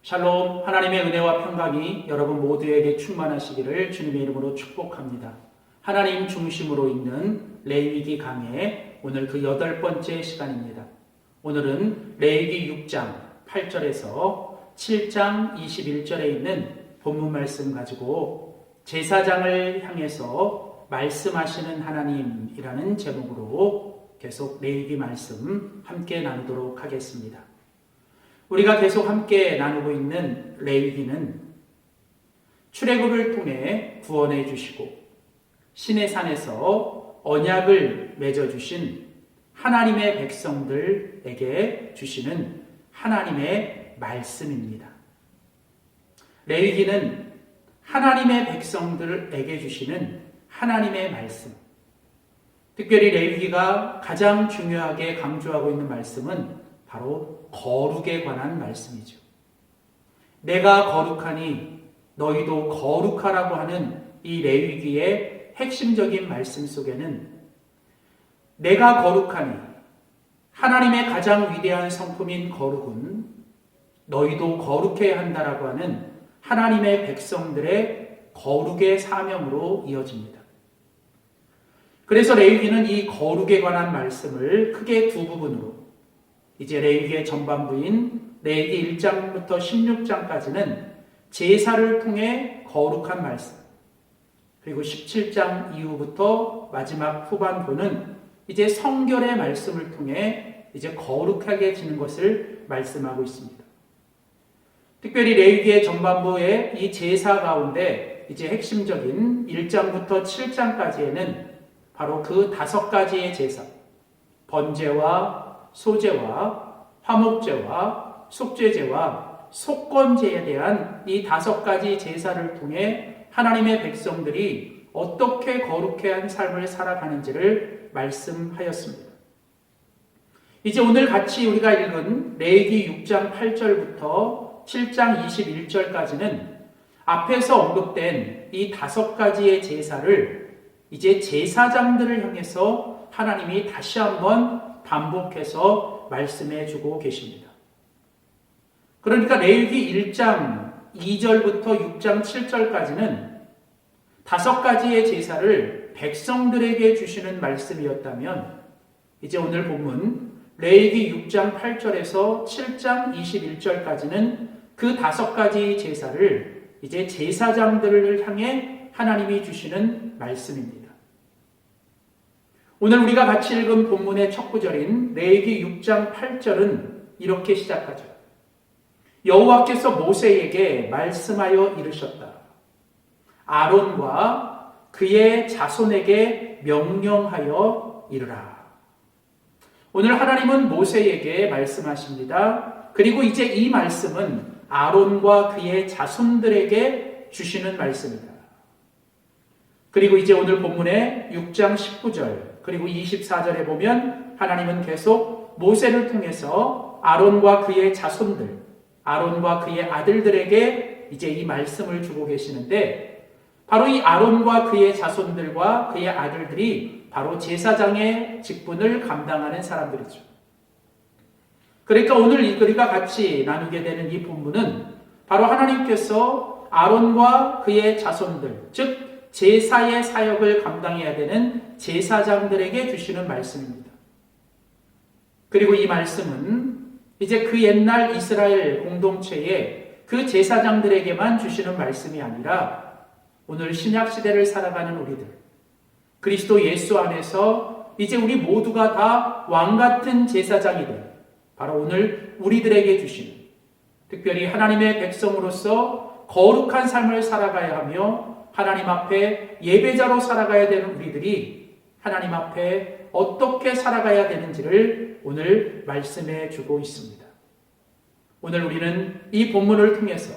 샬롬, 하나님의 은혜와 평강이 여러분 모두에게 충만하시기를 주님의 이름으로 축복합니다. 하나님 중심으로 있는 레위기 강의 오늘 그 8번째 시간입니다. 오늘은 레위기 6장 8절에서 7장 21절에 있는 본문 말씀 가지고 제사장을 향해서 말씀하시는 하나님이라는 제목으로 계속 레위기 말씀 함께 나누도록 하겠습니다. 우리가 계속 함께 나누고 있는 레위기는 출애굽을 통해 구원해 주시고 시내산에서 언약을 맺어 주신 하나님의 백성들에게 주시는 하나님의 말씀입니다. 레위기는 하나님의 백성들에게 주시는 하나님의 말씀. 특별히 레위기가 가장 중요하게 강조하고 있는 말씀은 바로 거룩에 관한 말씀이죠. 내가 거룩하니 너희도 거룩하라고 하는 이 레위기의 핵심적인 말씀 속에는 내가 거룩하니 하나님의 가장 위대한 성품인 거룩은 너희도 거룩해야 한다라고 하는 하나님의 백성들의 거룩의 사명으로 이어집니다. 그래서 레위기는 이 거룩에 관한 말씀을 크게 두 부분으로 이제 레위기의 전반부인 레위기 1장부터 16장까지는 제사를 통해 거룩한 말씀, 그리고 17장 이후부터 마지막 후반부는 이제 성결의 말씀을 통해 이제 거룩하게 지는 것을 말씀하고 있습니다. 특별히 레위기의 전반부의 이 제사 가운데 이제 핵심적인 1장부터 7장까지에는 바로 그 5가지의 제사, 번제와 소제와 화목제와 속죄제와 속건제에 대한 이 5가지 제사를 통해 하나님의 백성들이 어떻게 거룩한 삶을 살아가는지를 말씀하였습니다. 이제 오늘 같이 우리가 읽은 레위기 6장 8절부터 7장 21절까지는 앞에서 언급된 이 5가지의 제사를 이제 제사장들을 향해서 하나님이 다시 한번 반복해서 말씀해 주고 계십니다. 그러니까 레위기 1장 2절부터 6장 7절까지는 5가지의 제사를 백성들에게 주시는 말씀이었다면 이제 오늘 본문 레위기 6장 8절에서 7장 21절까지는 그 5가지 제사를 이제 제사장들을 향해 하나님이 주시는 말씀입니다. 오늘 우리가 같이 읽은 본문의 첫 구절인 레위기 6장 8절은 이렇게 시작하죠. 여호와께서 모세에게 말씀하여 이르셨다. 아론과 그의 자손에게 명령하여 이르라. 오늘 하나님은 모세에게 말씀하십니다. 그리고 이제 이 말씀은 아론과 그의 자손들에게 주시는 말씀입니다. 그리고 이제 오늘 본문의 6장 19절 그리고 24절에 보면 하나님은 계속 모세를 통해서 아론과 그의 자손들, 아론과 그의 아들들에게 이제 이 말씀을 주고 계시는데 바로 이 아론과 그의 자손들과 그의 아들들이 바로 제사장의 직분을 감당하는 사람들이죠. 그러니까 오늘 우리가 같이 나누게 되는 이 본문은 바로 하나님께서 아론과 그의 자손들, 즉 제사의 사역을 감당해야 되는 제사장들에게 주시는 말씀입니다. 그리고 이 말씀은 이제 그 옛날 이스라엘 공동체의 그 제사장들에게만 주시는 말씀이 아니라 오늘 신약시대를 살아가는 우리들, 그리스도 예수 안에서 이제 우리 모두가 다 왕같은 제사장이 된 바로 오늘 우리들에게 주시는, 특별히 하나님의 백성으로서 거룩한 삶을 살아가야 하며 하나님 앞에 예배자로 살아가야 되는 우리들이 하나님 앞에 어떻게 살아가야 되는지를 오늘 말씀해 주고 있습니다. 오늘 우리는 이 본문을 통해서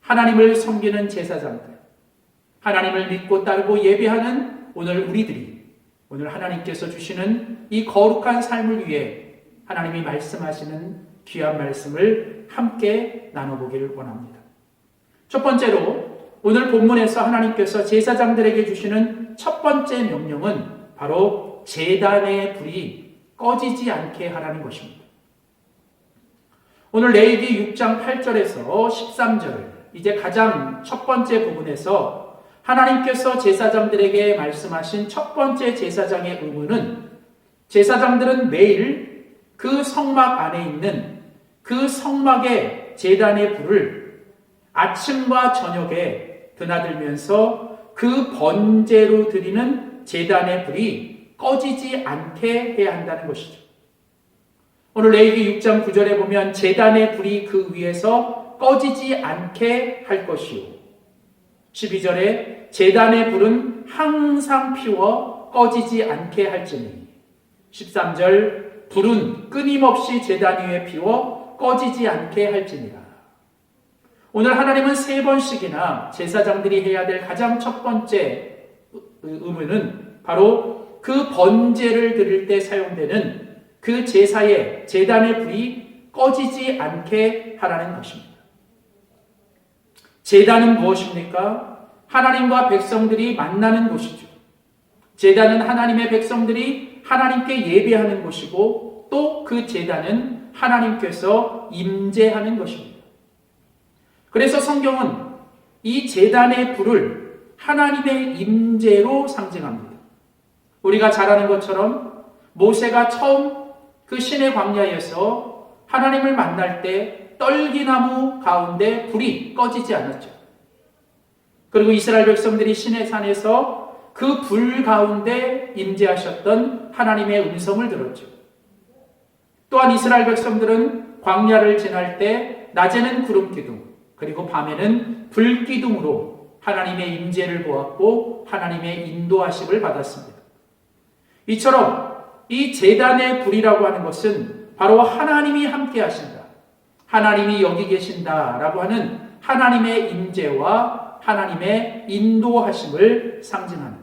하나님을 섬기는 제사장들, 하나님을 믿고 따르고 예배하는 오늘 우리들이 오늘 하나님께서 주시는 이 거룩한 삶을 위해 하나님이 말씀하시는 귀한 말씀을 함께 나눠보기를 원합니다. 첫 번째로 오늘 본문에서 하나님께서 제사장들에게 주시는 첫 번째 명령은 바로 제단의 불이 꺼지지 않게 하라는 것입니다. 오늘 레위기 6장 8절에서 13절, 이제 가장 첫 번째 부분에서 하나님께서 제사장들에게 말씀하신 첫 번째 제사장의 의무는 제사장들은 매일 그 성막 안에 있는 그 성막의 제단의 불을 아침과 저녁에 드나들면서 그 번제로 드리는 제단의 불이 꺼지지 않게 해야 한다는 것이죠. 오늘 레위기 6장 9절에 보면 제단의 불이 그 위에서 꺼지지 않게 할 것이요. 12절에 제단의 불은 항상 피워 꺼지지 않게 할지니. 13절 불은 끊임없이 제단 위에 피워 꺼지지 않게 할지니라. 오늘 하나님은 3번씩이나 제사장들이 해야 될 가장 첫 번째 의무는 바로 그 번제를 드릴 때 사용되는 그 제사의 제단의 불이 꺼지지 않게 하라는 것입니다. 제단은 무엇입니까? 하나님과 백성들이 만나는 곳이죠. 제단은 하나님의 백성들이 하나님께 예배하는 곳이고 또 그 제단은 하나님께서 임재하는 것입니다. 그래서 성경은 이 제단의 불을 하나님의 임재로 상징합니다. 우리가 잘 아는 것처럼 모세가 처음 그 시내 광야에서 하나님을 만날 때 떨기나무 가운데 불이 꺼지지 않았죠. 그리고 이스라엘 백성들이 시내 산에서 그 불 가운데 임재하셨던 하나님의 음성을 들었죠. 또한 이스라엘 백성들은 광야를 지날 때 낮에는 구름 기둥, 그리고 밤에는 불 기둥으로 하나님의 임재를 보았고 하나님의 인도하심을 받았습니다. 이처럼 이 제단의 불이라고 하는 것은 바로 하나님이 함께 하신다, 하나님이 여기 계신다라고 하는 하나님의 임재와 하나님의 인도하심을 상징하는,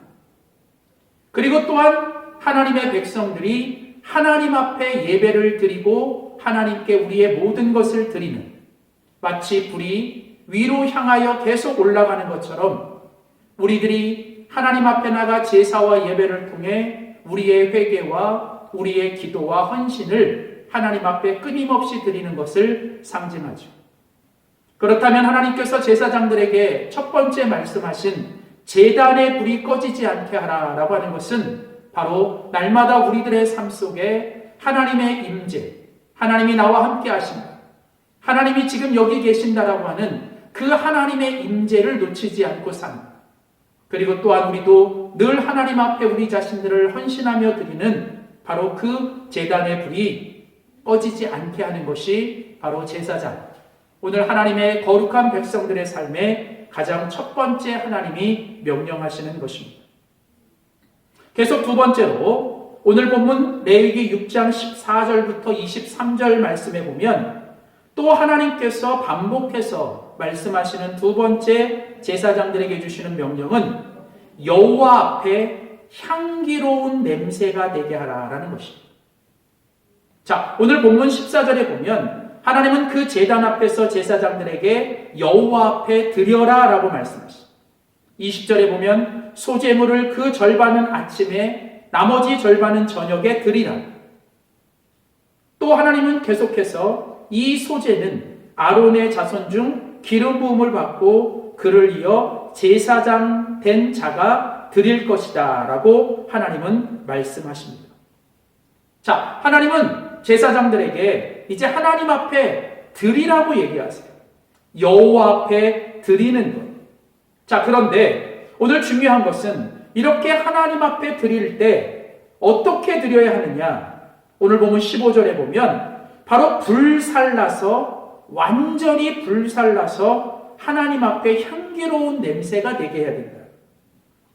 그리고 또한 하나님의 백성들이 하나님 앞에 예배를 드리고 하나님께 우리의 모든 것을 드리는, 마치 불이 위로 향하여 계속 올라가는 것처럼 우리들이 하나님 앞에 나가 제사와 예배를 통해 우리의 회개와 우리의 기도와 헌신을 하나님 앞에 끊임없이 드리는 것을 상징하죠. 그렇다면 하나님께서 제사장들에게 첫 번째 말씀하신 제단의 불이 꺼지지 않게 하라라고 하는 것은 바로 날마다 우리들의 삶 속에 하나님의 임재, 하나님이 나와 함께 하신다, 하나님이 지금 여기 계신다라고 하는 그 하나님의 임재를 놓치지 않고 산다. 그리고 또한 우리도 늘 하나님 앞에 우리 자신들을 헌신하며 드리는 바로 그 제단의 불이 꺼지지 않게 하는 것이 바로 제사장, 오늘 하나님의 거룩한 백성들의 삶에 가장 첫 번째 하나님이 명령하시는 것입니다. 계속 두 번째로 오늘 본문 레위기 6장 14절부터 23절 말씀에 보면 또 하나님께서 반복해서 말씀하시는 두 번째 제사장들에게 주시는 명령은 여호와 앞에 향기로운 냄새가 되게 하라라는 것입니다. 자, 오늘 본문 14절에 보면 하나님은 그 제단 앞에서 제사장들에게 여호와 앞에 드려라라고 말씀하십니다. 20절에 보면 소제물을 그 절반은 아침에 나머지 절반은 저녁에 드리라. 또 하나님은 계속해서 이 소제는 아론의 자손 중 기름 부음을 받고 그를 이어 제사장 된 자가 드릴 것이다 라고 하나님은 말씀하십니다. 자, 하나님은 제사장들에게 이제 하나님 앞에 드리라고 얘기하세요. 여호와 앞에 드리는 것. 자, 그런데 오늘 중요한 것은 이렇게 하나님 앞에 드릴 때 어떻게 드려야 하느냐? 오늘 보면 15절에 보면 바로 불살라서, 완전히 불살라서 하나님 앞에 향기로운 냄새가 되게 해야 된다.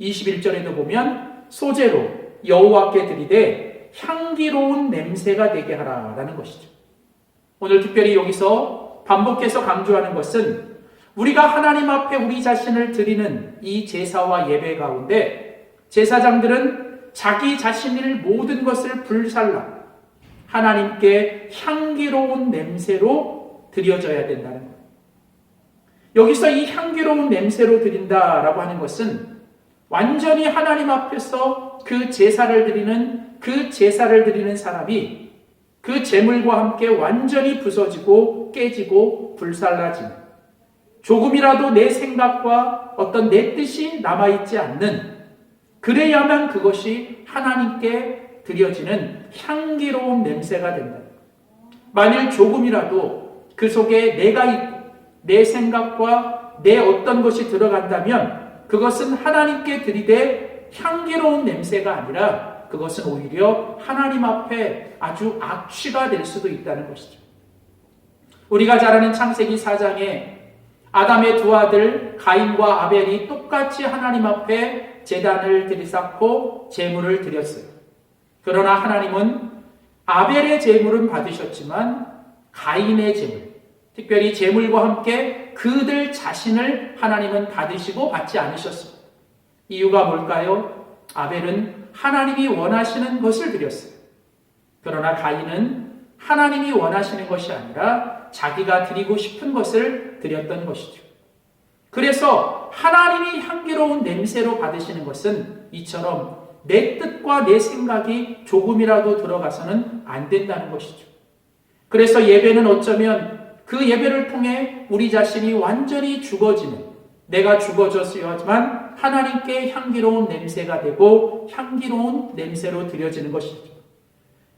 21절에도 보면 소제로 여호와께 드리되 향기로운 냄새가 되게 하라라는 것이죠. 오늘 특별히 여기서 반복해서 강조하는 것은 우리가 하나님 앞에 우리 자신을 드리는 이 제사와 예배 가운데 제사장들은 자기 자신의 모든 것을 불살라 하나님께 향기로운 냄새로 드려져야 된다는 것. 여기서 이 향기로운 냄새로 드린다라고 하는 것은 완전히 하나님 앞에서 그 제사를 드리는 사람이 그 제물과 함께 완전히 부서지고 깨지고 불살라지는, 조금이라도 내 생각과 어떤 내 뜻이 남아있지 않는, 그래야만 그것이 하나님께 드려지는 향기로운 냄새가 된다. 만일 조금이라도 그 속에 내가 있고 내 생각과 내 어떤 것이 들어간다면 그것은 하나님께 드리되 향기로운 냄새가 아니라 그것은 오히려 하나님 앞에 아주 악취가 될 수도 있다는 것이죠. 우리가 잘 아는 창세기 4장에 아담의 두 아들 가인과 아벨이 똑같이 하나님 앞에 제단을 들이쌓고 제물을 드렸어요. 그러나 하나님은 아벨의 제물은 받으셨지만 가인의 제물, 특별히 제물과 함께 그들 자신을 하나님은 받으시고 받지 않으셨습니다. 이유가 뭘까요? 아벨은 하나님이 원하시는 것을 드렸어요. 그러나 가인은 하나님이 원하시는 것이 아니라 자기가 드리고 싶은 것을 드렸던 것이죠. 그래서 하나님이 향기로운 냄새로 받으시는 것은 이처럼 내 뜻과 내 생각이 조금이라도 들어가서는 안 된다는 것이죠. 그래서 예배는 어쩌면 그 예배를 통해 우리 자신이 완전히 죽어지는, 내가 죽어졌어야지만 하나님께 향기로운 냄새가 되고 향기로운 냄새로 드려지는 것이죠.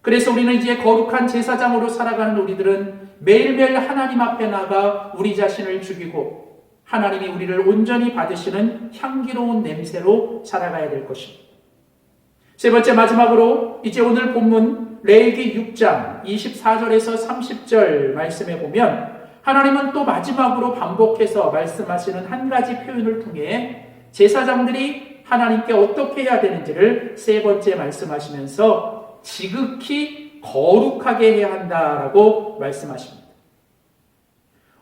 그래서 우리는 이제 거룩한 제사장으로 살아가는 우리들은 매일매일 하나님 앞에 나가 우리 자신을 죽이고 하나님이 우리를 온전히 받으시는 향기로운 냄새로 살아가야 될 것입니다. 세 번째, 마지막으로 이제 오늘 본문 레위기 6장 24절에서 30절 말씀에 보면 하나님은 또 마지막으로 반복해서 말씀하시는 한 가지 표현을 통해 제사장들이 하나님께 어떻게 해야 되는지를 세 번째 말씀하시면서 지극히 거룩하게 해야 한다라고 말씀하십니다.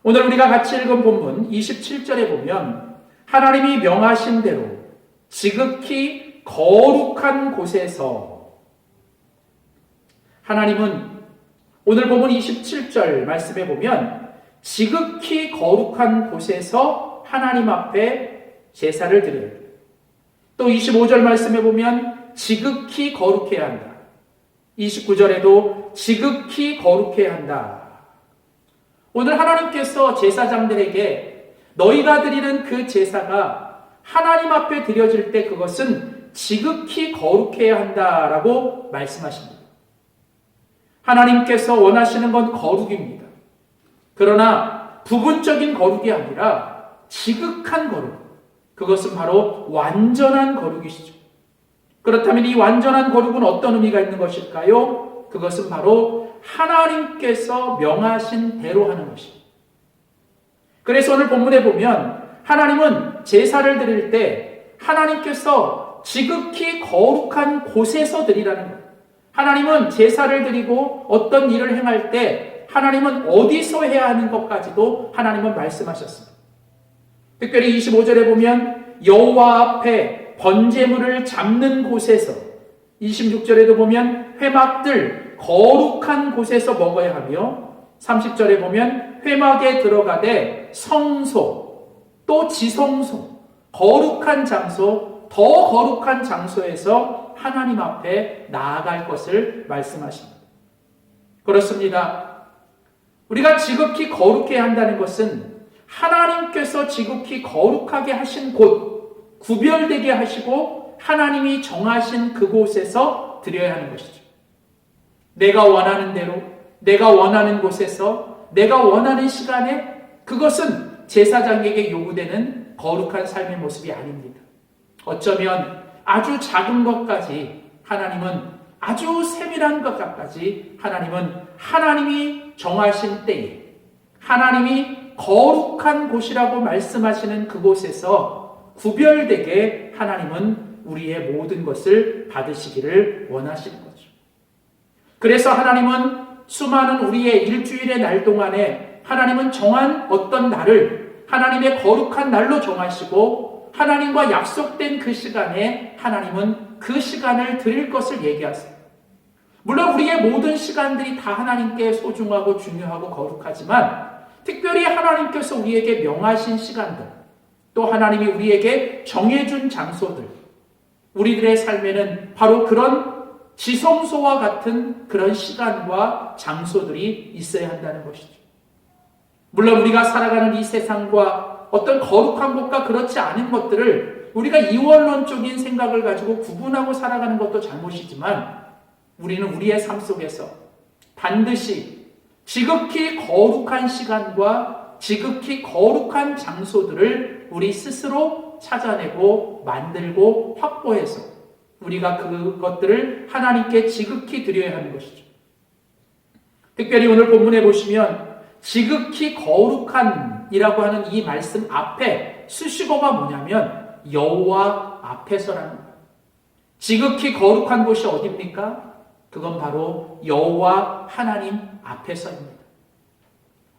오늘 우리가 같이 읽은 본문 27절에 보면 하나님이 명하신 대로 지극히 거룩한 곳에서, 하나님은 오늘 본문 27절 말씀에 보면 지극히 거룩한 곳에서 하나님 앞에 제사를 드려야 돼요. 또 25절 말씀에 보면 지극히 거룩해야 한다. 29절에도 지극히 거룩해야 한다. 오늘 하나님께서 제사장들에게 너희가 드리는 그 제사가 하나님 앞에 드려질 때 그것은 지극히 거룩해야 한다라고 말씀하십니다. 하나님께서 원하시는 건 거룩입니다. 그러나 부분적인 거룩이 아니라 지극한 거룩, 그것은 바로 완전한 거룩이시죠. 그렇다면 이 완전한 거룩은 어떤 의미가 있는 것일까요? 그것은 바로 하나님께서 명하신 대로 하는 것입니다. 그래서 오늘 본문에 보면 하나님은 제사를 드릴 때 하나님께서 지극히 거룩한 곳에서 드리라는 거예요. 하나님은 제사를 드리고 어떤 일을 행할 때 하나님은 어디서 해야 하는 것까지도 하나님은 말씀하셨습니다. 특별히 25절에 보면 여호와 앞에 번제물을 잡는 곳에서, 26절에도 보면 회막들 거룩한 곳에서 먹어야 하며 30절에 보면 회막에 들어가되 성소, 또 지성소, 거룩한 장소, 더 거룩한 장소에서 하나님 앞에 나아갈 것을 말씀하십니다. 그렇습니다. 우리가 지극히 거룩해야 한다는 것은 하나님께서 지극히 거룩하게 하신 곳, 구별되게 하시고 하나님이 정하신 그곳에서 드려야 하는 것이죠. 내가 원하는 대로, 내가 원하는 곳에서, 내가 원하는 시간에, 그것은 제사장에게 요구되는 거룩한 삶의 모습이 아닙니다. 어쩌면 아주 작은 것까지 하나님은, 아주 세밀한 것까지 하나님이 정하신 때에, 하나님이 거룩한 곳이라고 말씀하시는 그곳에서 구별되게 하나님은 우리의 모든 것을 받으시기를 원하시는 거죠. 그래서 하나님은 수많은 우리의 일주일의 날 동안에 하나님은 정한 어떤 날을 하나님의 거룩한 날로 정하시고 하나님과 약속된 그 시간에 하나님은 그 시간을 드릴 것을 얘기하세요. 물론 우리의 모든 시간들이 다 하나님께 소중하고 중요하고 거룩하지만 특별히 하나님께서 우리에게 명하신 시간들, 또 하나님이 우리에게 정해준 장소들, 우리들의 삶에는 바로 그런 지성소와 같은 그런 시간과 장소들이 있어야 한다는 것이죠. 물론 우리가 살아가는 이 세상과 어떤 거룩한 것과 그렇지 않은 것들을 우리가 이원론적인 생각을 가지고 구분하고 살아가는 것도 잘못이지만 우리는 우리의 삶 속에서 반드시 지극히 거룩한 시간과 지극히 거룩한 장소들을 우리 스스로 찾아내고 만들고 확보해서 우리가 그것들을 하나님께 지극히 드려야 하는 것이죠. 특별히 오늘 본문에 보시면 지극히 거룩한이라고 하는 이 말씀 앞에 수식어가 뭐냐면 여호와 앞에서라는 거예요. 지극히 거룩한 곳이 어디입니까? 그건 바로 여호와 하나님 앞에서입니다.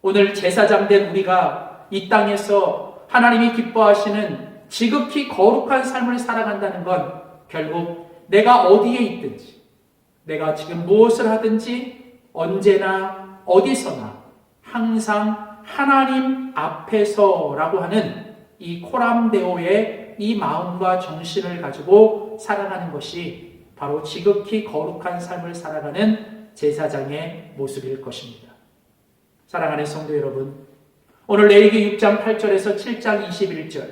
오늘 제사장 된 우리가 이 땅에서 하나님이 기뻐하시는 지극히 거룩한 삶을 살아간다는 건 결국 내가 어디에 있든지, 내가 지금 무엇을 하든지 언제나 어디서나 항상 하나님 앞에서라고 하는 이 코람데오의 이 마음과 정신을 가지고 살아가는 것이 바로 지극히 거룩한 삶을 살아가는 제사장의 모습일 것입니다. 사랑하는 성도 여러분, 오늘 레위기 6장 8절에서 7장 21절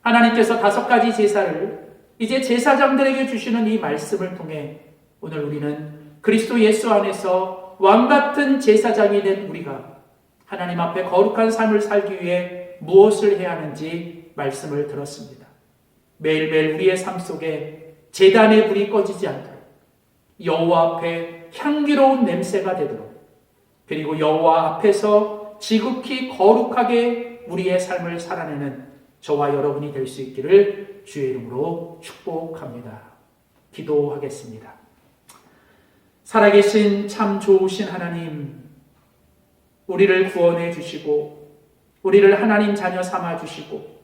하나님께서 5가지 제사를 이제 제사장들에게 주시는 이 말씀을 통해 오늘 우리는 그리스도 예수 안에서 왕같은 제사장이 된 우리가 하나님 앞에 거룩한 삶을 살기 위해 무엇을 해야 하는지 말씀을 들었습니다. 매일매일 우리의 삶 속에 제단의 불이 꺼지지 않도록 여호와 앞에 향기로운 냄새가 되도록 그리고 여호와 앞에서 지극히 거룩하게 우리의 삶을 살아내는 저와 여러분이 될 수 있기를 주의 이름으로 축복합니다. 기도하겠습니다. 살아계신 참 좋으신 하나님, 우리를 구원해 주시고 우리를 하나님 자녀 삼아 주시고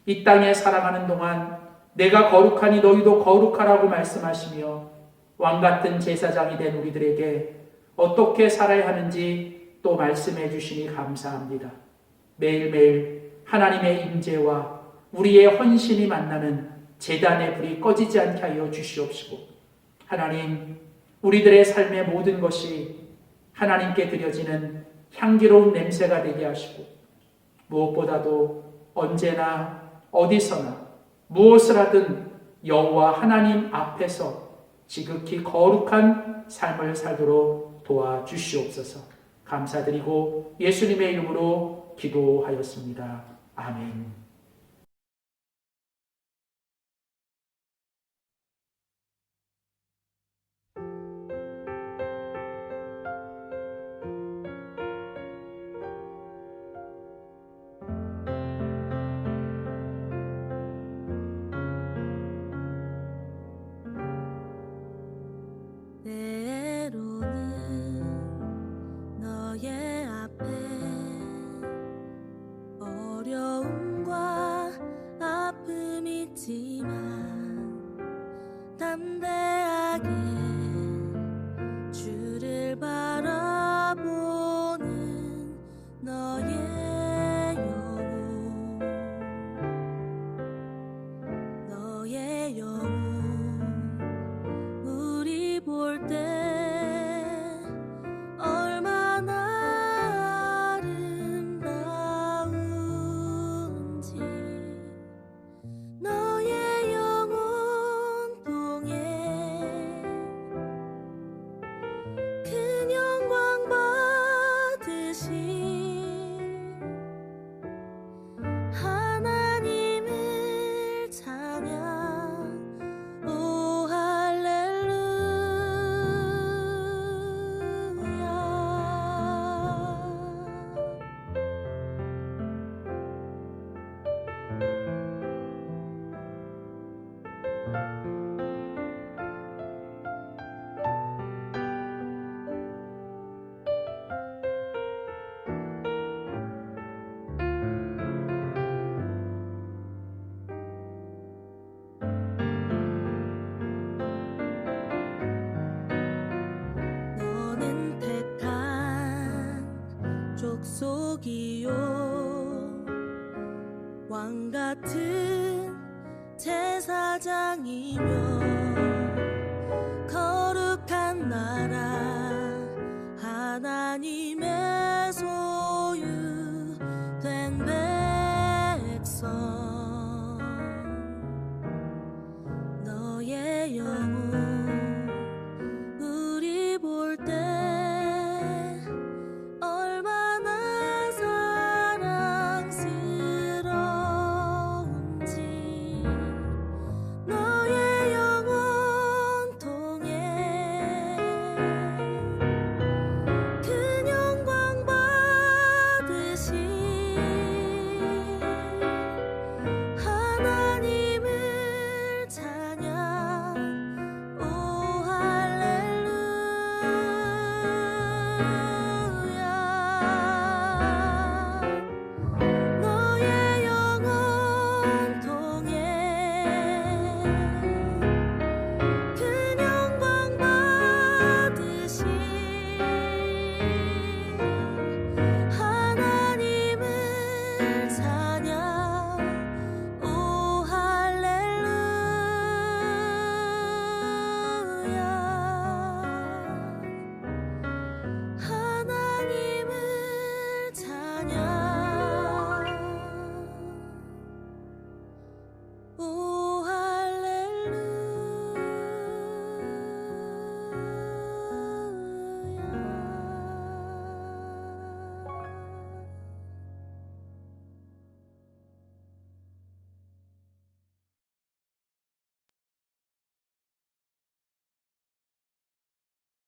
이 땅에 살아가는 동안 내가 거룩하니 너희도 거룩하라고 말씀하시며 왕같은 제사장이 된 우리들에게 어떻게 살아야 하는지 또 말씀해 주시니 감사합니다. 매일매일 하나님의 임재와 우리의 헌신이 만나는 제단의 불이 꺼지지 않게 하여 주시옵시고 하나님, 우리들의 삶의 모든 것이 하나님께 드려지는 향기로운 냄새가 되게 하시고 무엇보다도 언제나 어디서나 무엇을 하든 여호와 하나님 앞에서 지극히 거룩한 삶을 살도록 도와주시옵소서. 감사드리고 예수님의 이름으로 기도하였습니다. 아멘. 때로는 너의 앞에 어려움과 아픔이 있지만 담대하게 주를 바라보는 너의 영혼, 너의 영혼 우리 볼 때 얼마나 아름다운지 너의 영혼 통해 큰 영광 받으신 하나님을 찬양 오 너는 택한 족속이요 왕같은 제사장이며 거룩한 나라 하나님의 소유 영혼